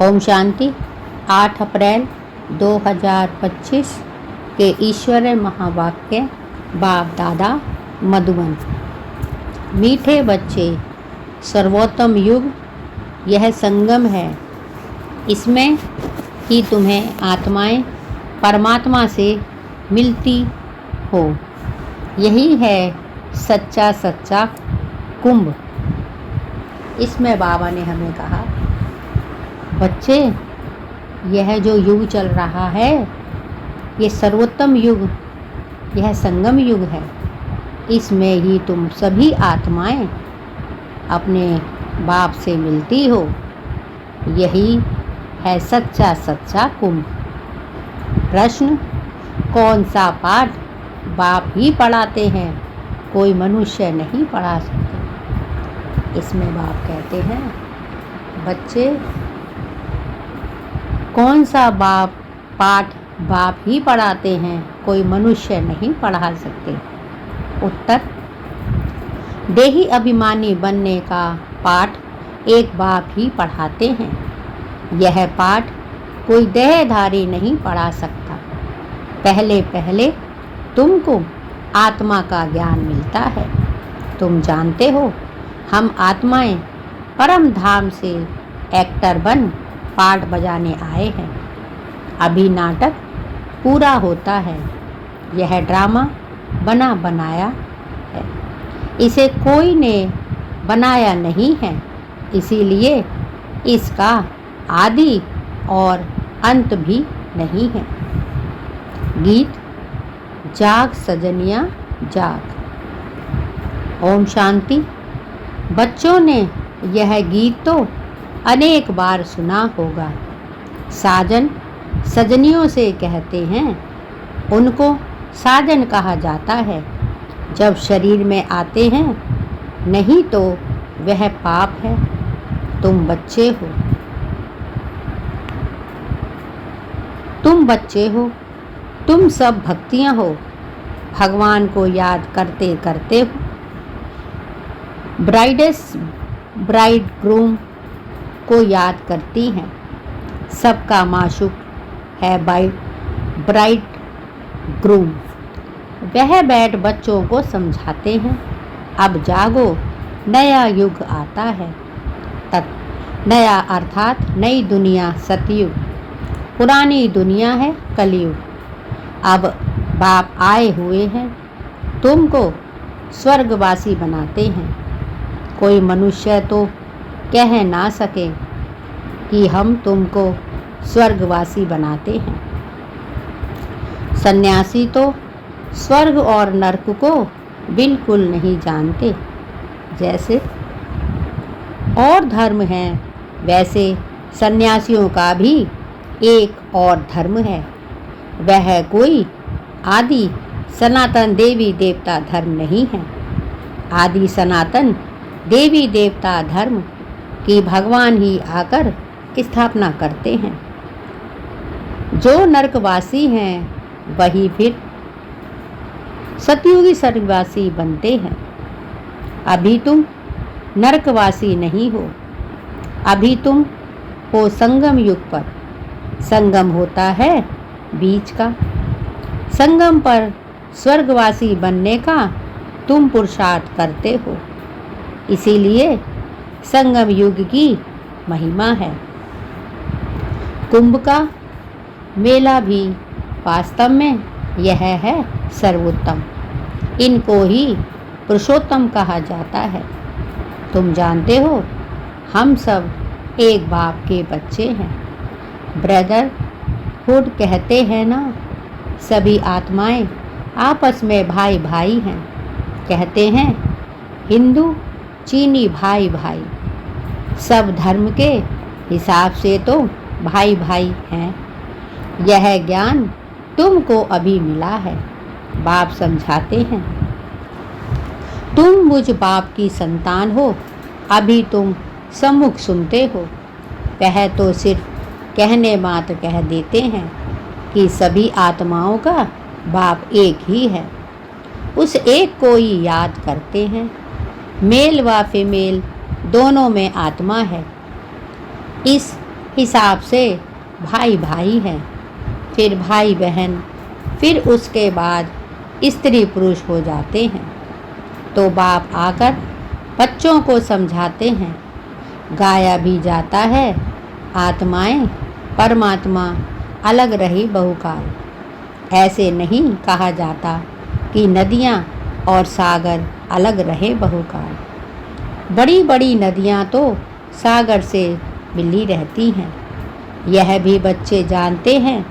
ओम शांति। 8 अप्रैल 2025 के ईश्वरीय महावाक्य बाप दादा मधुबन। मीठे बच्चे, सर्वोत्तम युग यह संगम है। इसमें ही तुम्हें आत्माएं परमात्मा से मिलती हो। यही है सच्चा कुंभ। इसमें बाबा ने हमें कहा, बच्चे, यह जो युग चल रहा है ये सर्वोत्तम युग, यह संगम युग है। इसमें ही तुम सभी आत्माएं अपने बाप से मिलती हो। यही है सच्चा कुंभ। प्रश्न, कौन सा पाठ बाप ही पढ़ाते हैं, कोई मनुष्य नहीं पढ़ा सकते। इसमें बाप कहते हैं, बच्चे, कौन सा पाठ बाप ही पढ़ाते हैं, कोई मनुष्य नहीं पढ़ा सकते। उत्तर, देही अभिमानी बनने का पाठ एक बाप ही पढ़ाते हैं। यह पाठ कोई देहधारी नहीं पढ़ा सकता। पहले तुमको आत्मा का ज्ञान मिलता है। तुम जानते हो, हम आत्माएं परम धाम से एक्टर बन पाठ बजाने आए हैं। अभी नाटक पूरा होता है। यह ड्रामा बना बनाया है। इसे कोई ने बनाया नहीं है, इसीलिए इसका आदि और अंत भी नहीं है। गीत, जाग सजनिया जाग। ओम शांति। बच्चों ने यह गीत तो अनेक बार सुना होगा। साजन सजनियों से कहते हैं, उनको साजन कहा जाता है जब शरीर में आते हैं, नहीं तो वह पाप है। तुम बच्चे हो, तुम सब भक्तियां हो। भगवान को याद करते करते हो। ब्राइड ग्रूम को याद करती हैं। सबका माशूक है ब्राइड ग्रूम। वह बैठ बच्चों को समझाते हैं, अब जागो, नया युग आता है। नया अर्थात नई दुनिया सतयुग, पुरानी दुनिया है कलयुग। अब बाप आए हुए हैं, तुमको स्वर्गवासी बनाते हैं। कोई मनुष्य तो कह ना सके कि हम तुमको स्वर्गवासी बनाते हैं। सन्यासी तो स्वर्ग और नरक को बिल्कुल नहीं जानते। जैसे और धर्म हैं, वैसे सन्यासियों का भी एक और धर्म है। वह कोई आदि सनातन देवी देवता धर्म नहीं है। आदि सनातन देवी देवता धर्म की भगवान ही आकर स्थापना करते हैं। जो नरकवासी हैं वही फिर सतयुगी स्वर्गवासी बनते हैं। अभी तुम नरकवासी नहीं हो, अभी तुम हो संगम युग पर। संगम होता है बीच का। संगम पर स्वर्गवासी बनने का तुम पुरुषार्थ करते हो। इसीलिए संगम युग की महिमा है। कुंभ का मेला भी वास्तव में यह है सर्वोत्तम। इनको ही पुरुषोत्तम कहा जाता है। तुम जानते हो, हम सब एक बाप के बच्चे हैं। ब्रदरहुड कहते हैं ना, सभी आत्माएं आपस में भाई भाई हैं। कहते हैं हिंदू चीनी भाई भाई, सब धर्म के हिसाब से तो भाई भाई हैं। यह ज्ञान तुमको अभी मिला है। बाप समझाते हैं, तुम मुझ बाप की संतान हो। अभी तुम सम्मुख सुनते हो। वह तो सिर्फ कहने मात्र कह देते हैं कि सभी आत्माओं का बाप एक ही है। उस एक को ही याद करते हैं। मेल व फीमेल दोनों में आत्मा है। इस हिसाब से भाई भाई है, फिर भाई बहन, फिर उसके बाद स्त्री पुरुष हो जाते हैं। तो बाप आकर बच्चों को समझाते हैं, गाया भी जाता है आत्माएं परमात्मा अलग रही बहुकाल। ऐसे नहीं कहा जाता कि नदियाँ और सागर अलग रहे बहुकाल। बड़ी बड़ी नदियाँ तो सागर से मिली रहती हैं। यह भी बच्चे जानते हैं,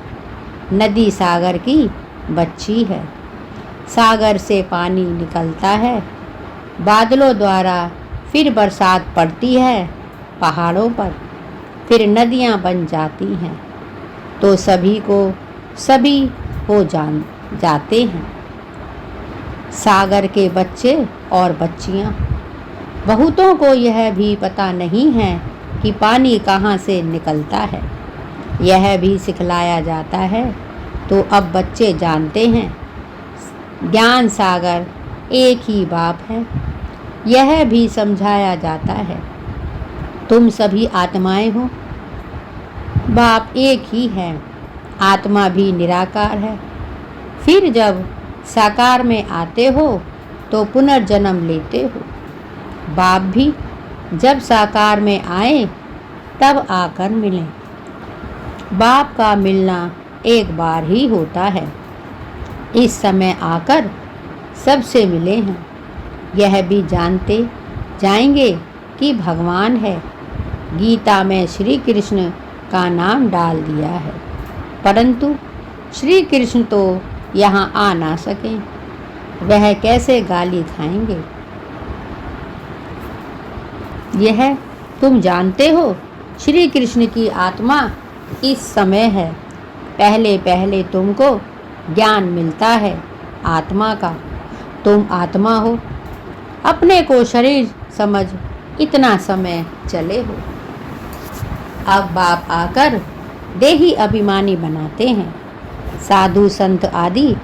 नदी सागर की बच्ची है। सागर से पानी निकलता है बादलों द्वारा, फिर बरसात पड़ती है पहाड़ों पर, फिर नदियाँ बन जाती हैं, तो सभी को सभी हो जाते हैं। सागर के बच्चे और बच्चियाँ। बहुतों को यह भी पता नहीं है कि पानी कहाँ से निकलता है। यह भी सिखलाया जाता है, तो अब बच्चे जानते हैं ज्ञान सागर एक ही बाप है। यह भी समझाया जाता है, तुम सभी आत्माएं हो, बाप एक ही है, आत्मा भी निराकार है। फिर जब साकार में आते हो तो पुनर्जन्म लेते हो। बाप भी जब साकार में आए तब आकर मिले। बाप का मिलना एक बार ही होता है। इस समय आकर सबसे मिले हैं। यह भी जानते जाएंगे कि भगवान है। गीता में श्री कृष्ण का नाम डाल दिया है, परंतु श्री कृष्ण तो यहाँ आ ना सके, वह कैसे गाली खाएंगे। यह तुम जानते हो, श्री कृष्ण की आत्मा इस समय है। पहले पहले तुमको ज्ञान मिलता है आत्मा का। तुम आत्मा हो, अपने को शरीर समझ इतना समय चले हो। अब बाप आकर देही अभिमानी बनाते हैं। साधु संत आदि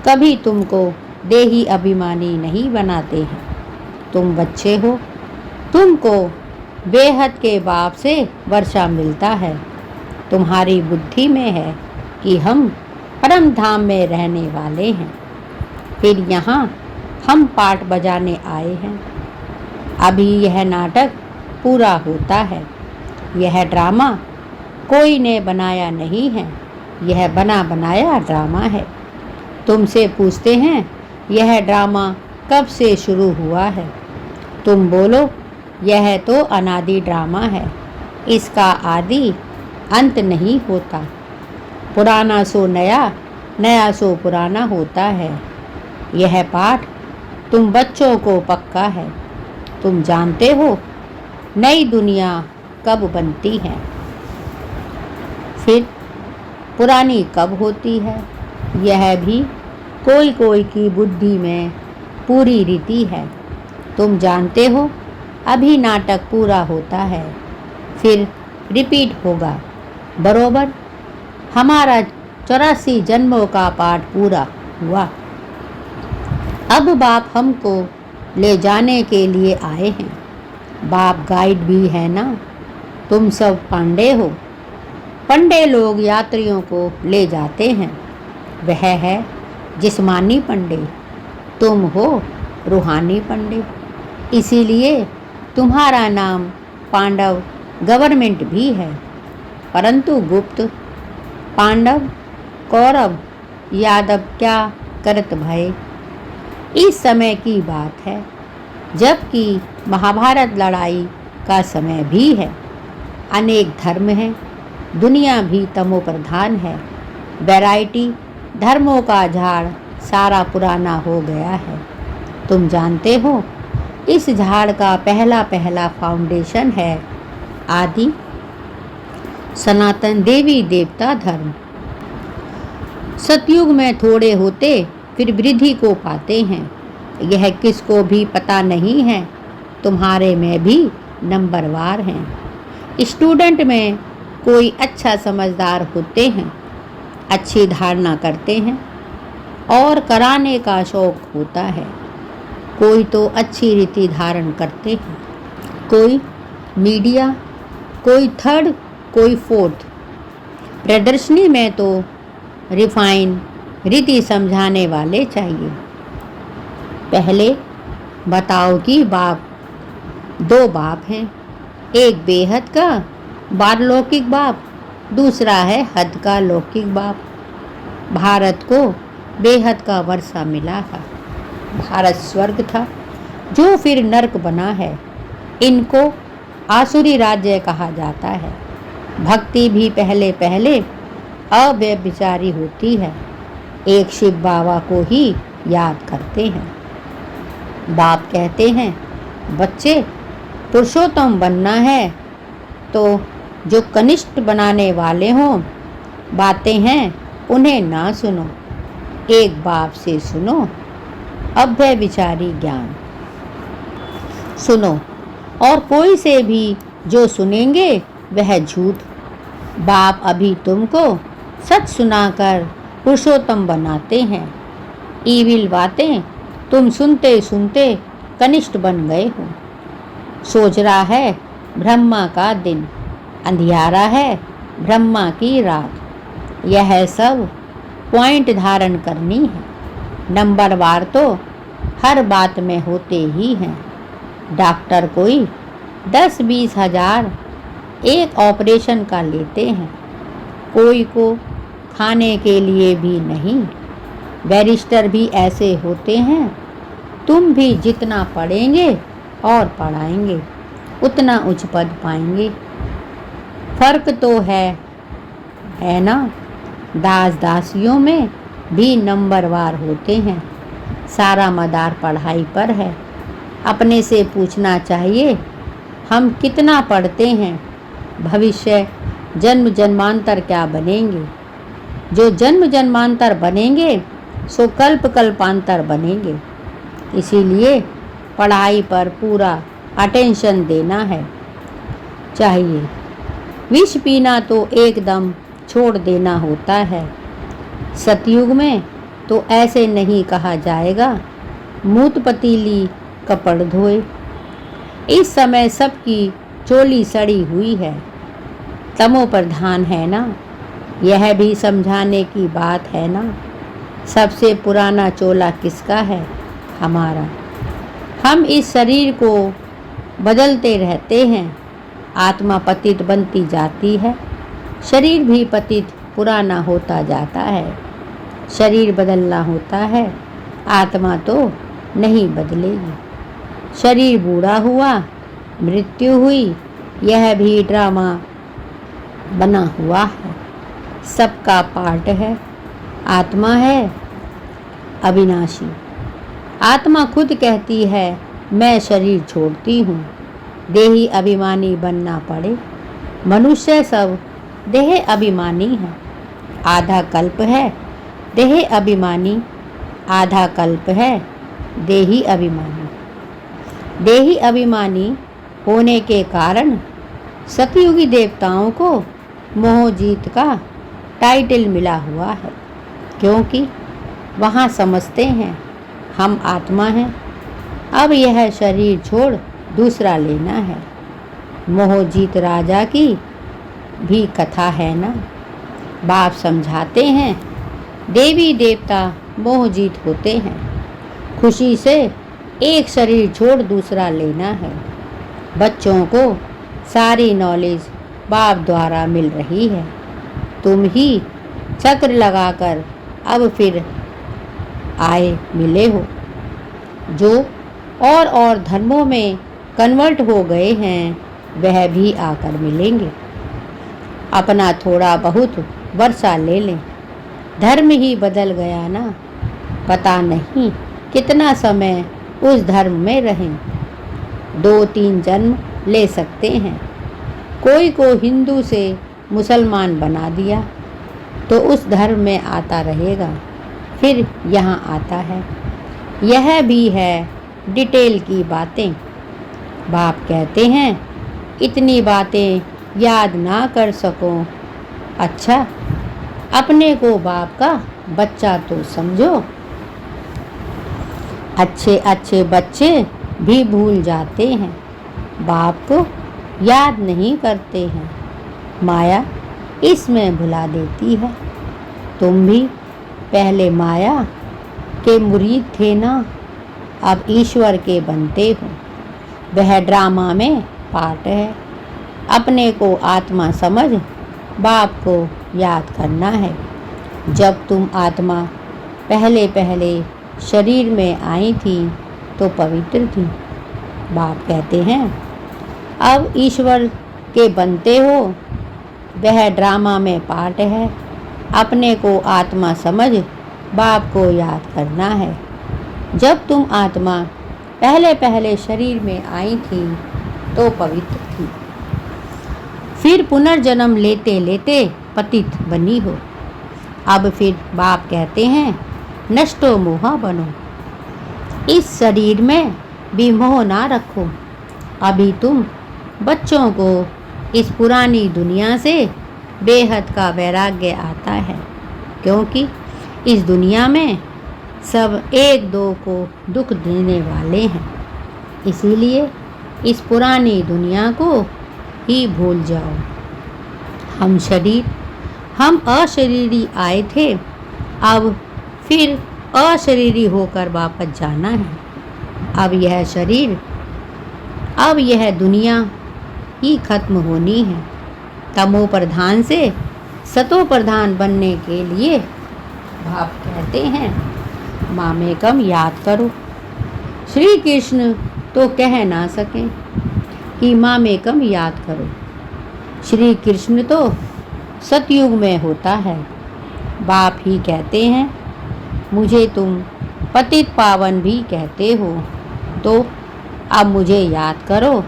कभी तुमको देही अभिमानी नहीं बनाते हैं। तुम बच्चे हो, तुमको बेहद के बाप से वर्षा मिलता है। तुम्हारी बुद्धि में है कि हम परम धाम में रहने वाले हैं। फिर यहाँ हम पाठ बजाने आए हैं। अभी यह नाटक पूरा होता है। यह ड्रामा कोई ने बनाया नहीं है, यह बना बनाया ड्रामा है। तुमसे पूछते हैं यह ड्रामा कब से शुरू हुआ है। तुम बोलो यह तो अनादि ड्रामा है, इसका आदि अंत नहीं होता। पुराना सो नया, नया सो पुराना होता है। यह पाठ तुम बच्चों को पक्का है। तुम जानते हो नई दुनिया कब बनती है, फिर पुरानी कब होती है। यह भी कोई कोई की बुद्धि में पूरी रीति है। तुम जानते हो अभी नाटक पूरा होता है, फिर रिपीट होगा। बरोबर हमारा 84 जन्मों का पाठ पूरा हुआ। अब बाप हमको ले जाने के लिए आए हैं। बाप गाइड भी है ना। तुम सब पांडे हो। पंडे लोग यात्रियों को ले जाते हैं। वह है जिस्मानी पंडे, तुम हो रूहानी पंडे। इसीलिए तुम्हारा नाम पांडव गवर्नमेंट भी है, परंतु गुप्त। पांडव कौरव यादव क्या करत भय। इस समय की बात है, जबकि महाभारत लड़ाई का समय भी है। अनेक धर्म हैं, दुनिया भी तमो प्रधान है। वैरायटी धर्मों का झाड़ सारा पुराना हो गया है। तुम जानते हो इस झाड़ का पहला पहला फाउंडेशन है आदि सनातन देवी देवता धर्म। सतयुग में थोड़े होते फिर वृद्धि को पाते हैं। यह किसको भी पता नहीं है। तुम्हारे में भी नंबरवार हैं। स्टूडेंट में कोई अच्छा समझदार होते हैं, अच्छी धारणा करते हैं और कराने का शौक होता है। कोई तो अच्छी रीति धारण करते हैं, कोई मीडिया, कोई थर्ड कोई फोर्थ। प्रदर्शनी में तो रिफाइन रीति समझाने वाले चाहिए। पहले बताओ कि बाप, दो बाप हैं, एक बेहद का पारलौकिक बाप, दूसरा है हद का लौकिक बाप। भारत को बेहद का वर्षा मिला था, भारत स्वर्ग था जो फिर नर्क बना है। इनको आसुरी राज्य कहा जाता है। भक्ति भी पहले पहले अव्यभिचारी होती है, एक शिव बाबा को ही याद करते हैं। बाप कहते हैं, बच्चे पुरुषोत्तम बनना है तो जो कनिष्ठ बनाने वाले हों बातें हैं उन्हें ना सुनो, एक बाप से सुनो अव्यभिचारी ज्ञान। सुनो और कोई से भी जो सुनेंगे वह झूठ। बाप अभी तुमको सच सुनाकर पुरुषोत्तम बनाते हैं। ईविल बातें तुम सुनते सुनते कनिष्ठ बन गए हो। सोच रहा है ब्रह्मा का दिन, अंधियारा है ब्रह्मा की रात। यह सब पॉइंट धारण करनी है। नंबरवार तो हर बात में होते ही हैं। डॉक्टर कोई 10-20 हजार एक ऑपरेशन का लेते हैं, कोई को खाने के लिए भी नहीं। बैरिस्टर भी ऐसे होते हैं। तुम भी जितना पढ़ेंगे और पढ़ाएंगे उतना उच्च पद पाएंगे। फर्क तो है ना। दास दासियों में भी नंबरवार होते हैं। सारा मदार पढ़ाई पर है। अपने से पूछना चाहिए हम कितना पढ़ते हैं, भविष्य जन्म जन्मांतर क्या बनेंगे। जो जन्म जन्मांतर बनेंगे सो कल्प कल्पांतर बनेंगे। इसीलिए पढ़ाई पर पूरा अटेंशन देना है चाहिए। विष पीना तो एकदम छोड़ देना होता है। सतयुग में तो ऐसे नहीं कहा जाएगा मूत पतीली कपड़ धोए। इस समय सबकी चोली सड़ी हुई है, तमो प्रधान है ना। यह भी समझाने की बात है ना। सबसे पुराना चोला किसका है? हमारा। हम इस शरीर को बदलते रहते हैं। आत्मा पतित बनती जाती है, शरीर भी पतित पुराना होता जाता है। शरीर बदलना होता है, आत्मा तो नहीं बदलेगी। शरीर बूढ़ा हुआ, मृत्यु हुई, यह भी ड्रामा बना हुआ है, सबका पार्ट है। आत्मा है अविनाशी। आत्मा खुद कहती है मैं शरीर छोड़ती हूँ, देही अभिमानी बनना पड़े। मनुष्य सब देह अभिमानी है। आधा कल्प है देह अभिमानी, आधा कल्प है देही अभिमानी। देही अभिमानी होने के कारण सतयुगी देवताओं को मोहजीत का टाइटल मिला हुआ है, क्योंकि वहाँ समझते हैं हम आत्मा हैं, अब यह शरीर छोड़ दूसरा लेना है। मोहजीत राजा की भी कथा है ना। बाप समझाते हैं देवी देवता मोहजीत होते हैं, खुशी से एक शरीर छोड़ दूसरा लेना है। बच्चों को सारी नॉलेज बाप द्वारा मिल रही है। तुम ही चक्र लगाकर अब फिर आए मिले हो। जो और धर्मों में कन्वर्ट हो गए हैं वह भी आकर मिलेंगे। अपना थोड़ा बहुत वर्षा ले लें। धर्म ही बदल गया ना, पता नहीं कितना समय उस धर्म में रहें। 2-3 जन्म ले सकते हैं। कोई को हिंदू से मुसलमान बना दिया तो उस धर्म में आता रहेगा, फिर यहाँ आता है। यह भी है डिटेल की बातें। बाप कहते हैं इतनी बातें याद ना कर सको, अच्छा अपने को बाप का बच्चा तो समझो। अच्छे अच्छे बच्चे भी भूल जाते हैं, बाप को याद नहीं करते हैं। माया इसमें भुला देती है। तुम भी पहले माया के मुरीद थे ना, अब ईश्वर के बनते हो। वह ड्रामा में पार्ट है। अपने को आत्मा समझ बाप को याद करना है। जब तुम आत्मा पहले पहले शरीर में आई थी तो पवित्र थी। बाप कहते हैं अब ईश्वर के बनते हो। वह ड्रामा में पार्ट है। अपने को आत्मा समझ बाप को याद करना है। जब तुम आत्मा पहले पहले शरीर में आई थी तो पवित्र थी। फिर पुनर्जन्म लेते लेते पतित बनी हो। अब फिर बाप कहते हैं नष्टो मोहा बनो। इस शरीर में भी मोह ना रखो। अभी तुम बच्चों को इस पुरानी दुनिया से बेहद का वैराग्य आता है, क्योंकि इस दुनिया में सब एक दो को दुख देने वाले हैं। इसीलिए इस पुरानी दुनिया को ही भूल जाओ। हम अशरीरी आए थे, अब फिर अशरीरी होकर वापस जाना है। अब यह दुनिया ही खत्म होनी है। तमो प्रधान से सतो प्रधान बनने के लिए बाप कहते हैं मामेकम याद करो। श्री कृष्ण तो कह ना सके कि मामेकम याद करो। श्री कृष्ण तो सतयुग में होता है। बाप ही कहते हैं मुझे तुम पतित पावन भी कहते हो, तो अब मुझे याद करो।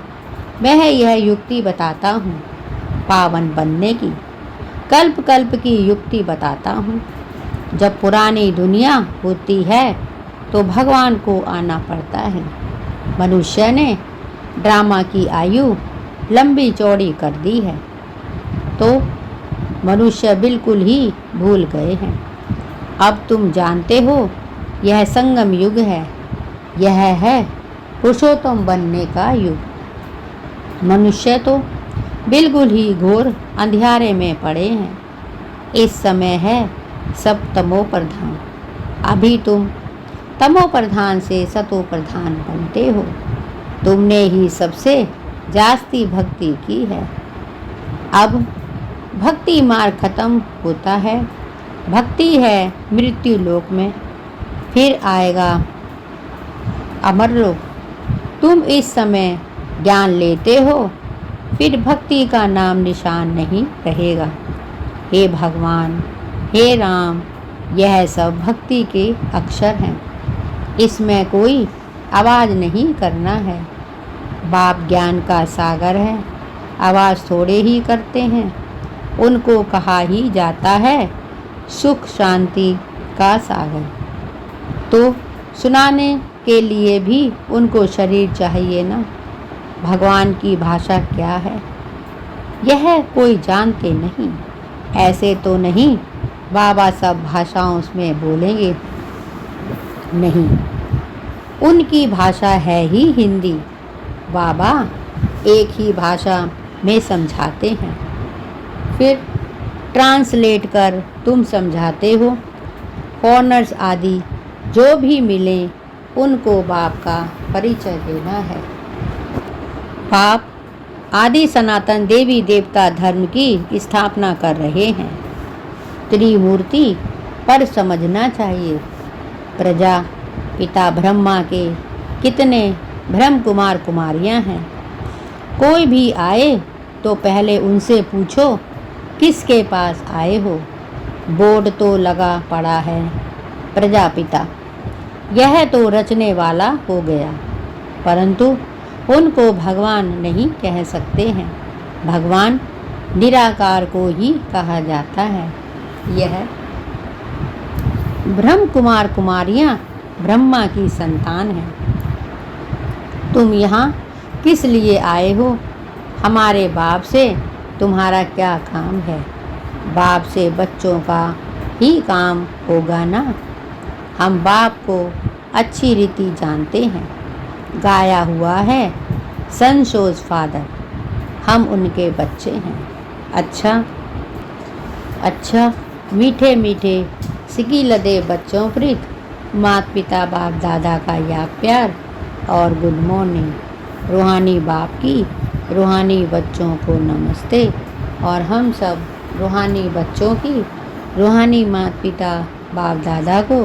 मैं यह युक्ति बताता हूँ पावन बनने की, कल्प कल्प की युक्ति बताता हूँ। जब पुरानी दुनिया होती है तो भगवान को आना पड़ता है। मनुष्य ने ड्रामा की आयु लंबी चौड़ी कर दी है, तो मनुष्य बिल्कुल ही भूल गए हैं। अब तुम जानते हो यह संगम युग है। यह है पुरुषोत्तम बनने का युग। मनुष्य तो बिल्कुल ही घोर अंधियारे में पड़े हैं। इस समय है सब तमो प्रधान। अभी तुम तमो प्रधान से सतो प्रधान बनते हो। तुमने ही सबसे जास्ती भक्ति की है। अब भक्ति मार्ग खत्म होता है। भक्ति है मृत्यु लोक में, फिर आएगा अमर लोक। तुम इस समय ज्ञान लेते हो, फिर भक्ति का नाम निशान नहीं रहेगा। हे भगवान, हे राम, यह सब भक्ति के अक्षर हैं। इसमें कोई आवाज़ नहीं करना है। बाप ज्ञान का सागर है। आवाज़ थोड़े ही करते हैं। उनको कहा ही जाता है सुख शांति का सागर। तो सुनाने के लिए भी उनको शरीर चाहिए ना। भगवान की भाषा क्या है यह कोई जानते नहीं। ऐसे तो नहीं बाबा सब भाषाओं में बोलेंगे, नहीं, उनकी भाषा है ही हिंदी। बाबा एक ही भाषा में समझाते हैं, फिर ट्रांसलेट कर तुम समझाते हो। फॉरेनर्स आदि जो भी मिले उनको बाप का परिचय देना है। बाप आदि सनातन देवी देवता धर्म की स्थापना कर रहे हैं। त्रिमूर्ति पर समझना चाहिए। प्रजा पिता ब्रह्मा के कितने ब्रह्म कुमार कुमारियां हैं। कोई भी आए तो पहले उनसे पूछो किसके पास आए हो। बोर्ड तो लगा पड़ा है प्रजापिता, यह तो रचने वाला हो गया, परंतु उनको भगवान नहीं कह सकते हैं। भगवान निराकार को ही कहा जाता है। यह ब्रह्म कुमार कुमारियां ब्रह्मा की संतान हैं। तुम यहाँ किस लिए आए हो? हमारे बाप से तुम्हारा क्या काम है? बाप से बच्चों का ही काम होगा ना। हम बाप को अच्छी रीति जानते हैं। गाया हुआ है सन शोज फादर, हम उनके बच्चे हैं। अच्छा अच्छा मीठे मीठे सिकी लदे बच्चों प्रीत, माता पिता बाप दादा का याद प्यार और गुड मॉर्निंग। रूहानी बाप की रूहानी बच्चों को नमस्ते, और हम सब रूहानी बच्चों की रूहानी माता पिता बाप दादा को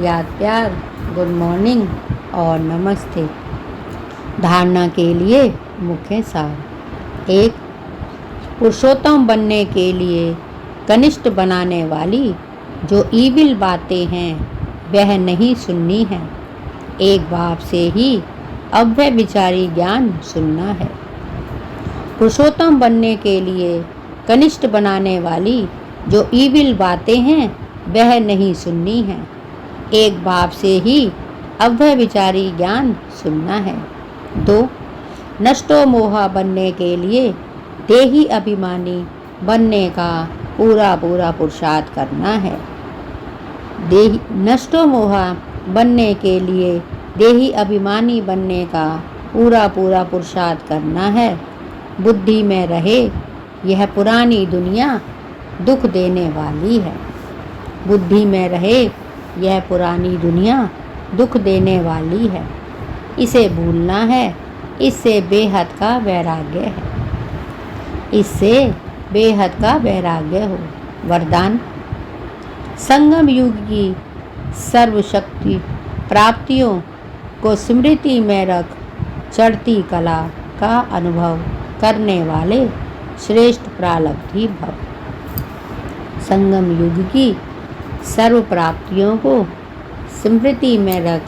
याद प्यार, गुड मॉर्निंग और नमस्ते। धारणा के लिए मुख्य सार। 1. पुरुषोत्तम बनने के लिए कनिष्ठ बनाने वाली जो ईविल बातें हैं वह नहीं सुननी है। एक बाप से ही अव्यभिचारी ज्ञान सुनना है। पुरुषोत्तम बनने के लिए कनिष्ठ बनाने वाली जो ईविल बातें हैं वह नहीं सुननी है। एक बाप से ही अव्यभिचारी ज्ञान सुनना है। 2. नष्टो मोहा बनने के लिए देही अभिमानी बनने का पूरा पुरुषार्थ करना है। देही नष्टो मोहा बनने के लिए देही अभिमानी बनने का पूरा पुरुषार्थ करना है। बुद्धि में रहे यह पुरानी दुनिया दुख देने वाली है। बुद्धि में रहे यह पुरानी दुनिया दुख देने वाली है। इसे भूलना है, इससे बेहद का वैराग्य है। इससे बेहद का वैराग्य हो। वरदान। संगम युग की सर्वशक्ति प्राप्तियों को स्मृति में रख चढ़ती कला का अनुभव करने वाले श्रेष्ठ प्रारब्धी भव। संगम युग की सर्व प्राप्तियों को स्मृति में रख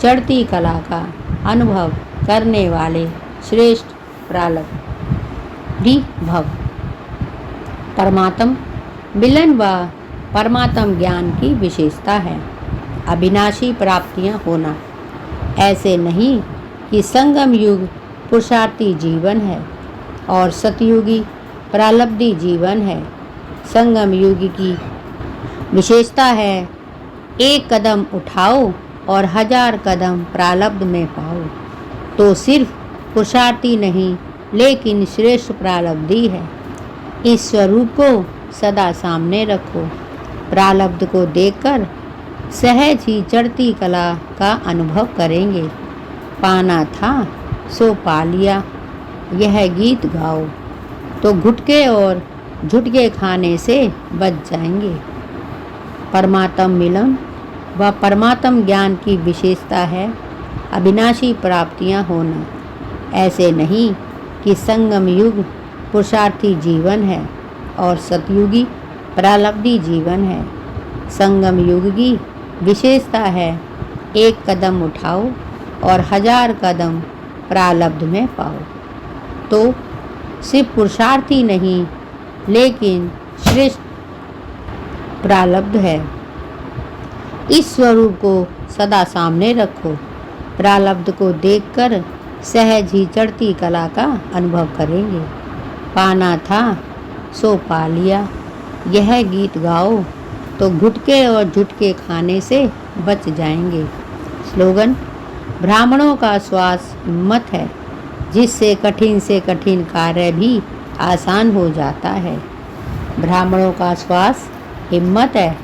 चढ़ती कला का अनुभव करने वाले श्रेष्ठ प्रारब्धी भव। परमात्म मिलन व परमात्म ज्ञान की विशेषता है अविनाशी प्राप्तियां होना। ऐसे नहीं कि संगम युग पुरुषार्थी जीवन है और सतयुगी प्रारब्धी जीवन है। संगम युग की विशेषता है एक कदम उठाओ और 1000 कदम प्रारब्ध में पाओ। तो सिर्फ पुरुषार्थी नहीं लेकिन श्रेष्ठ प्रारब्धी है। इस स्वरूप को सदा सामने रखो। प्रारब्ध को देखकर सहज ही चढ़ती कला का अनुभव करेंगे। पाना था सो पा लिया, यह गीत गाओ तो गुटके और झुटके खाने से बच जाएंगे। परमात्म मिलन व परमात्म ज्ञान की विशेषता है अविनाशी प्राप्तियां होना। ऐसे नहीं कि संगम युग पुरुषार्थी जीवन है और सतयुगी प्रारब्धी जीवन है। संगम युग की विशेषता है एक कदम उठाओ और 1000 कदम प्रारब्ध में पाओ। तो सिर्फ पुरुषार्थी नहीं लेकिन श्रेष्ठ प्रारब्ध है। इस स्वरूप को सदा सामने रखो। प्रारब्ध को देखकर सहज ही चढ़ती कला का अनुभव करेंगे। पाना था सो पा लिया, यह गीत गाओ तो गुटके और झुटके खाने से बच जाएंगे। स्लोगन। ब्राह्मणों का श्वास हिम्मत है जिससे से कठिन कार्य भी आसान हो जाता है। ब्राह्मणों का श्वास हिम्मत है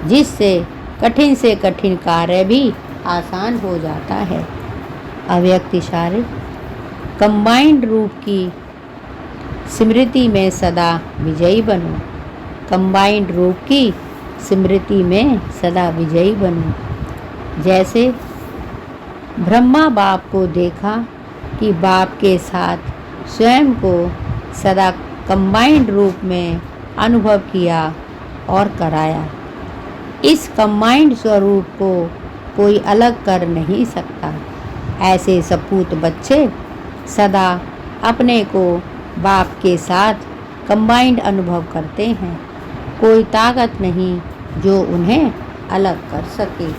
जिससे कठिन कार्य भी आसान हो जाता है। अव्यक्त इशारे। कंबाइंड रूप की स्मृति में सदा विजयी बनो। कंबाइंड रूप की स्मृति में सदा विजयी बनो। जैसे ब्रह्मा बाप को देखा कि बाप के साथ स्वयं को सदा कंबाइंड रूप में अनुभव किया और कराया। इस कंबाइंड स्वरूप को कोई अलग कर नहीं सकता। ऐसे सपूत बच्चे सदा अपने को बाप के साथ कंबाइंड अनुभव करते हैं। कोई ताकत नहीं जो उन्हें अलग कर सके।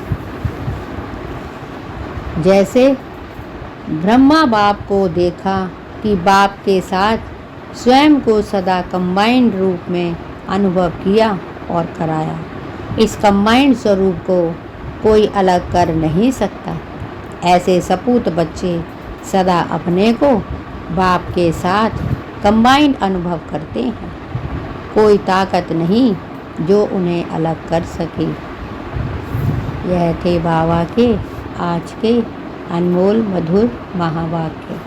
जैसे ब्रह्मा बाप को देखा कि बाप के साथ स्वयं को सदा कंबाइंड रूप में अनुभव किया और कराया। इस कंबाइंड स्वरूप को कोई अलग कर नहीं सकता। ऐसे सपूत बच्चे सदा अपने को बाप के साथ कंबाइंड अनुभव करते हैं। कोई ताकत नहीं जो उन्हें अलग कर सके। यह थे बाबा के आज के अनमोल मधुर महावाक्य।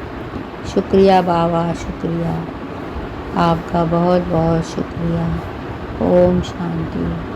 शुक्रिया बाबा, शुक्रिया, आपका बहुत बहुत शुक्रिया। ओम शांति।